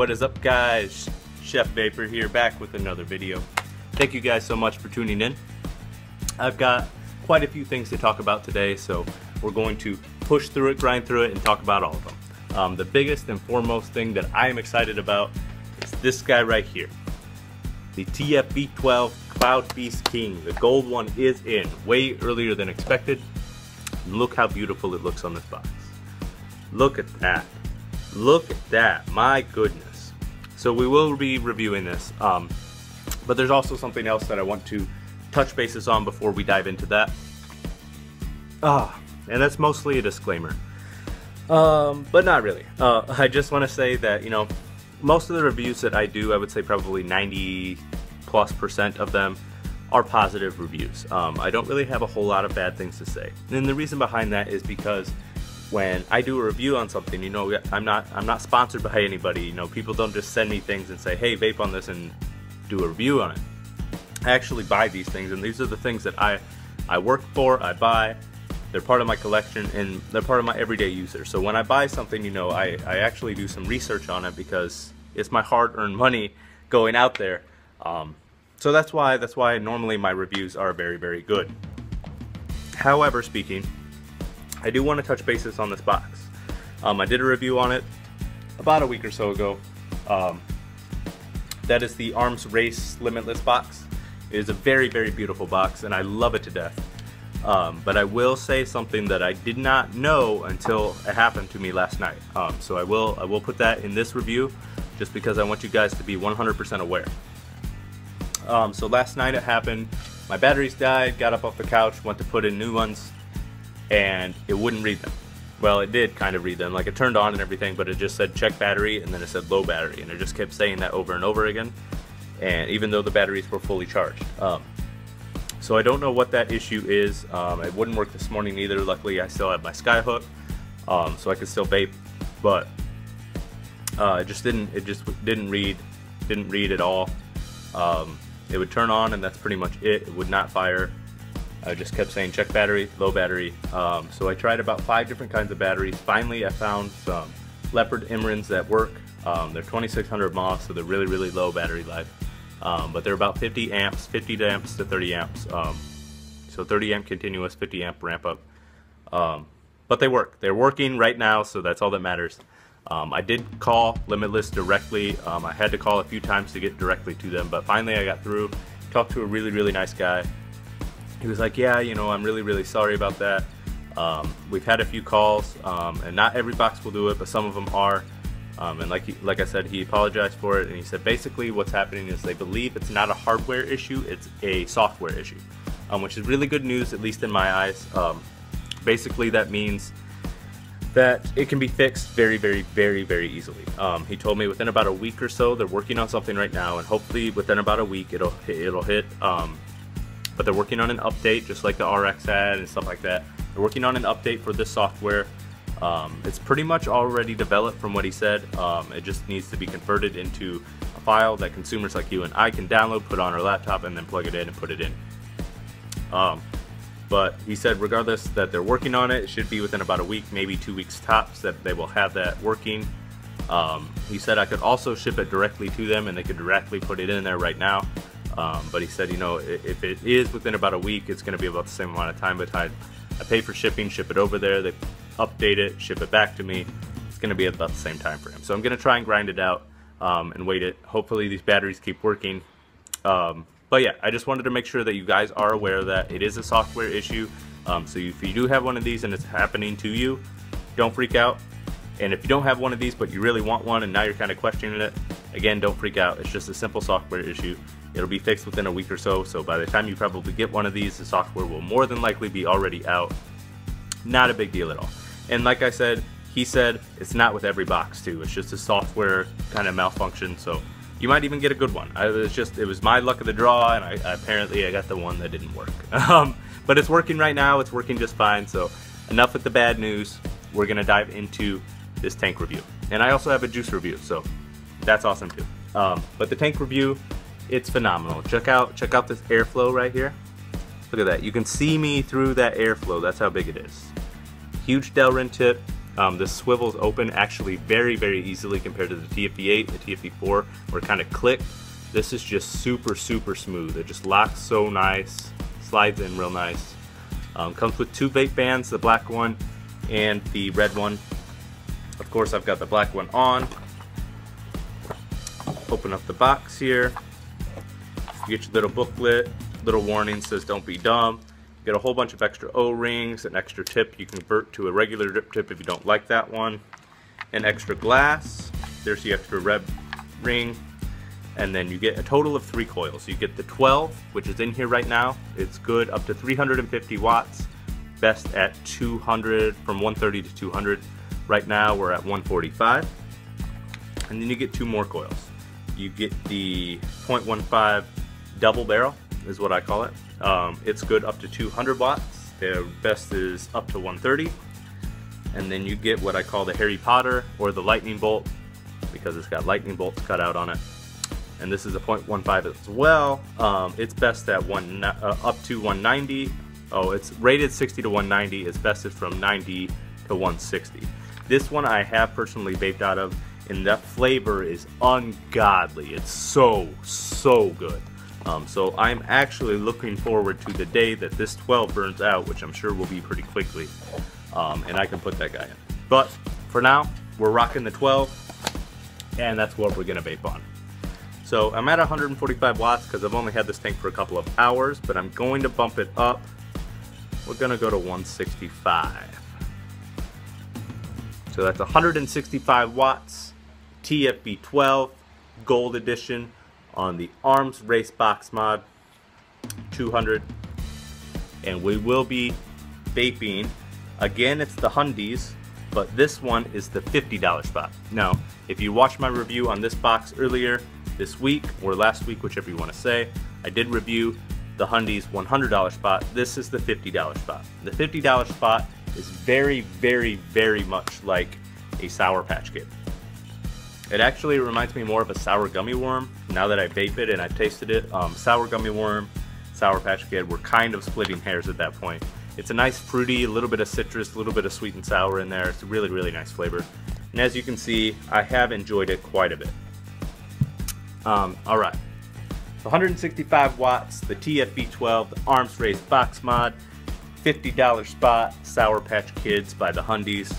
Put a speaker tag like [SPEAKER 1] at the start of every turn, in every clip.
[SPEAKER 1] what is up guys? Chef Vapor here, back with another video. Thank you guys so much for tuning in. I've got quite a few things to talk about today, so we're going to push through it, grind through it, and talk about all of them. The biggest and foremost thing that I am excited about is this guy right here. The TFV12 Cloud Beast King. The gold one is in way earlier than expected. And look how beautiful it looks on this box. Look at that. Look at that. My goodness. So we will be reviewing this. But there's also something else that I want to touch bases on before we dive into that. And that's mostly a disclaimer. But not really. I just want to say that, you know, most of the reviews that I do, I would say probably 90+% of them are positive reviews. I don't really have a whole lot of bad things to say. And the reason behind that is because when I do a review on something, you know, I'm not sponsored by anybody. You know, people don't just send me things and say, hey, vape on this and do a review on it. I actually buy these things, and these are the things that I work for, I buy. They're part of my collection, and they're part of my everyday user. So when I buy something, you know, I actually do some research on it because it's my hard-earned money going out there. So that's why normally my reviews are very, very good. However, speaking, I do want to touch bases on this box. I did a review on it about a week or so ago. That is the Arms Race Limitless box. It is a very, very beautiful box, and I love it to death. But I will say something that I did not know until it happened to me last night. So I will put that in this review, just because I want you guys to be 100% aware. So last night it happened. My batteries died. Got up off the couch, went to put in new ones, and it wouldn't read them. Well, it did kind of read them. Like, it turned on and everything, but it just said check battery, and then it said low battery, and it just kept saying that over and over again. And even though the batteries were fully charged. So I don't know what that issue is. It wouldn't work this morning either. Luckily, I still have my Skyhook, so I could still vape. But it just didn't read at all. It would turn on, and that's pretty much it. It would not fire. I just kept saying check battery, low battery. So I tried about 5 different kinds of batteries. Finally, I found some Leopard Imrins that work. They're 2600 mAh, so they're really, really low battery life. But they're about 50 amps to 30 amps. So 30 amp continuous, 50 amp ramp up. But they work. They're working right now, so that's all that matters. I did call Limitless directly. I had to call a few times to get directly to them, but finally I got through. Talked to a really, really nice guy. He was like, yeah, you know, I'm really, really sorry about that. We've had a few calls, and not every box will do it, but some of them are. And like I said, he apologized for it, and he said basically what's happening is they believe it's not a hardware issue, it's a software issue, which is really good news, at least in my eyes. Basically that means that it can be fixed very, very, very, very easily. He told me within about a week or so. They're working on something right now, and hopefully within about a week it'll hit. But they're working on an update, just like the RX had and stuff like that. They're working on an update for this software. It's pretty much already developed from what he said. It just needs to be converted into a file that consumers like you and I can download, put on our laptop, and then plug it in and put it in. But he said regardless that they're working on it, it should be within about a week, maybe 2 weeks tops, that they will have that working. He said I could also ship it directly to them, and they could directly put it in there right now. But he said, you know, if it is within about a week, it's going to be about the same amount of time. But I pay for shipping, ship it over there, they update it, ship it back to me. It's going to be about the same time frame. So I'm going to try and grind it out and wait it. Hopefully these batteries keep working. But yeah, I just wanted to make sure that you guys are aware that it is a software issue. So if you do have one of these and it's happening to you, don't freak out. And if you don't have one of these but you really want one and now you're kind of questioning it, again, don't freak out. It's just a simple software issue. It'll be fixed within a week or so. So by the time you probably get one of these, the software will more than likely be already out. Not a big deal at all. And like I said, he said it's not with every box too. It's just a software kind of malfunction. So you might even get a good one. It was my luck of the draw, and apparently I got the one that didn't work. But it's working right now. It's working just fine. So enough with the bad news. We're gonna dive into this tank review, and I also have a juice review, so that's awesome too. But the tank review, it's phenomenal. Check out this airflow right here. Look at that. You can see me through that airflow. That's how big it is. Huge Delrin tip, This swivels open actually very, very easily compared to the TFV8, the TFV4, where it kind of clicked. This is just super, super smooth. It just locks so nice, slides in real nice. Comes with 2 vape bands, the black one and the red one. Of course, I've got the black one on. Open up the box here. You get your little booklet, little warning says don't be dumb. You get a whole bunch of extra O-rings, an extra tip you can convert to a regular drip tip if you don't like that one, an extra glass, there's the extra red ring, and then you get a total of 3 coils. You get the 12, which is in here right now. It's good up to 350 watts, best at 200, from 130 to 200. Right now we're at 145. And then you get 2 more coils. You get the 0.15 double barrel, is what I call it. It's good up to 200 watts. Their best is up to 130. And then you get what I call the Harry Potter, or the lightning bolt, because it's got lightning bolts cut out on it. And this is a 0.15 as well. It's best at up to 190. Oh, it's rated 60 to 190. It's bested from 90 to 160. This one I have personally vaped out of, and that flavor is ungodly. It's so, so good. So I'm actually looking forward to the day that this 12 burns out, which I'm sure will be pretty quickly, and I can put that guy in. But for now, we're rocking the 12, and that's what we're gonna vape on. So I'm at 145 watts because I've only had this tank for a couple of hours, but I'm going to bump it up. We're gonna go to 165. So that's 165 watts, TFV12 Gold Edition on the Arms Race Box Mod 200. And we will be vaping, again it's the Hundies, but this one is the $50 spot. Now, if you watched my review on this box earlier this week, or last week, whichever you want to say, I did review the Hundies $100 spot. This is the $50 spot. The $50 spot is very, very, very much like a Sour Patch Kid. It actually reminds me more of a sour gummy worm. Now that I vape it and I've tasted it, sour gummy worm, Sour Patch Kid, we're kind of splitting hairs at that point. It's a nice fruity, a little bit of citrus, a little bit of sweet and sour in there. It's a really, really nice flavor. And as you can see, I have enjoyed it quite a bit. Alright, 165 watts, the TFV12, the Arms Race Box Mod, $50 spot, Sour Patch Kids by the Hundies.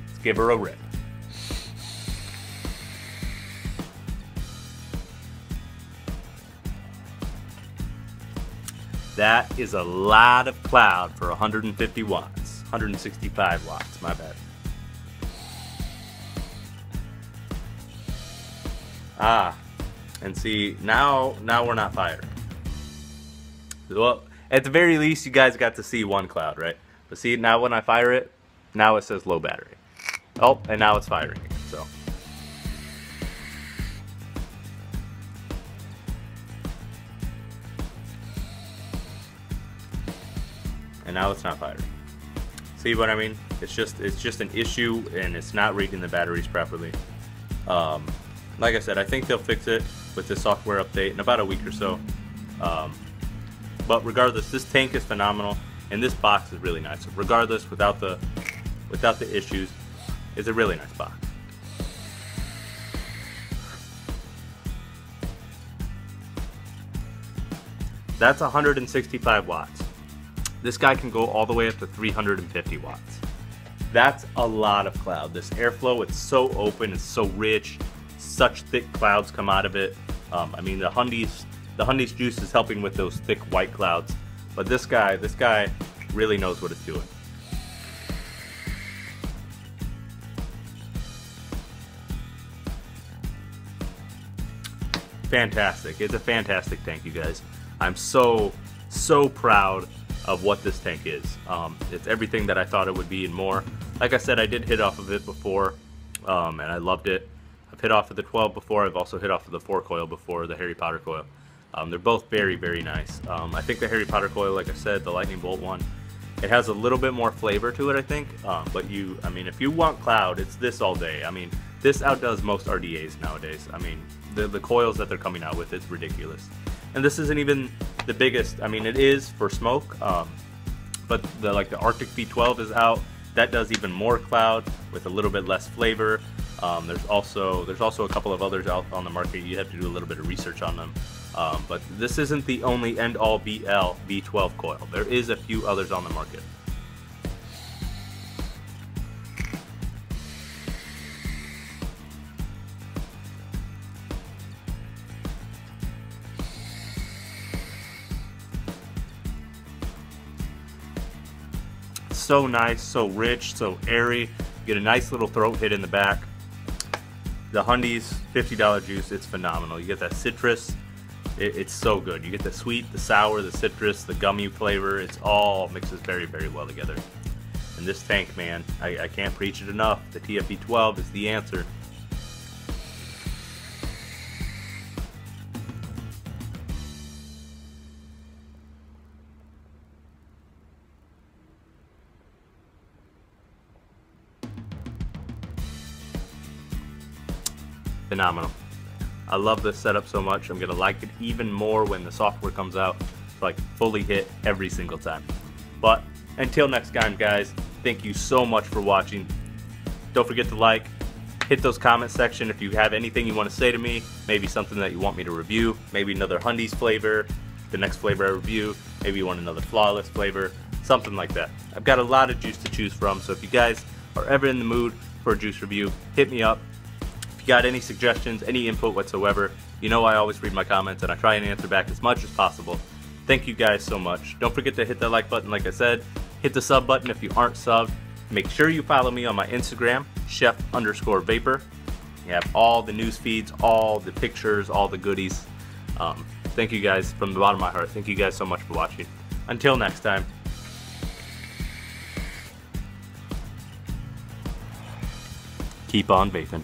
[SPEAKER 1] Let's give her a rip. That is a lot of cloud for 150 watts. 165 watts, my bad. Ah, and see, now we're not fired. Well, at the very least, you guys got to see one cloud, right? But see, now when I fire it, now it says low battery. Oh, and now it's firing again, so. And now it's not firing. See what I mean? It's just an issue, and it's not reading the batteries properly. Like I said, I think they'll fix it with the software update in about a week or so. But regardless, this tank is phenomenal, and this box is really nice. Regardless, without the issues, it's a really nice box. That's 165 watts. This guy can go all the way up to 350 watts. That's a lot of cloud. This airflow, it's so open, it's so rich, such thick clouds come out of it. I mean, the Hundies juice is helping with those thick white clouds, but this guy really knows what it's doing. Fantastic. It's a fantastic tank, you guys. I'm so proud of what this tank is. It's everything that I thought it would be and more. Like I said, I did hit off of it before, and I loved it. I've hit off of the 12 before. I've also hit off of the 4 coil before, the Harry Potter coil. They're both very, very nice. I think the Harry Potter coil, like I said, the lightning bolt one, it has a little bit more flavor to it, I think. But I mean, if you want cloud, it's this all day. I mean, this outdoes most RDAs nowadays. I mean, the coils that they're coming out with, it's ridiculous. And this isn't even the biggest. I mean, it is for smoke, but the Arctic V12 is out. that does even more cloud with a little bit less flavor. There's also a couple of others out on the market. You have to do a little bit of research on them. But this isn't the only end-all be-all V12 coil. There is a few others on the market. So nice, so rich, so airy. You get a nice little throat hit in the back. The Hundies $50 juice, it's phenomenal. You get that citrus, it's so good. You get the sweet, the sour, the citrus, the gummy flavor. It's all mixes very, very well together. And this tank, man, I can't preach it enough. The TFV12 is the answer. Phenomenal. I love this setup so much. I'm gonna like it even more when the software comes out. It's like fully hit every single time. But until next time, guys, thank you so much for watching. Don't forget to like, hit those comment section if you have anything you want to say to me, maybe something that you want me to review, maybe another Hundies flavor, the next flavor I review, maybe you want another flawless flavor, something like that. I've got a lot of juice to choose from, so if you guys are ever in the mood for a juice review, hit me up. If you got any suggestions, any input whatsoever, you know I always read my comments and I try and answer back as much as possible. Thank you guys so much. Don't forget to hit that like button like I said. Hit the sub button if you aren't subbed. Make sure you follow me on my Instagram, chef_vapor. You have all the news feeds, all the pictures, all the goodies. Thank you guys from the bottom of my heart. Thank you guys so much for watching. Until next time. Keep on vaping.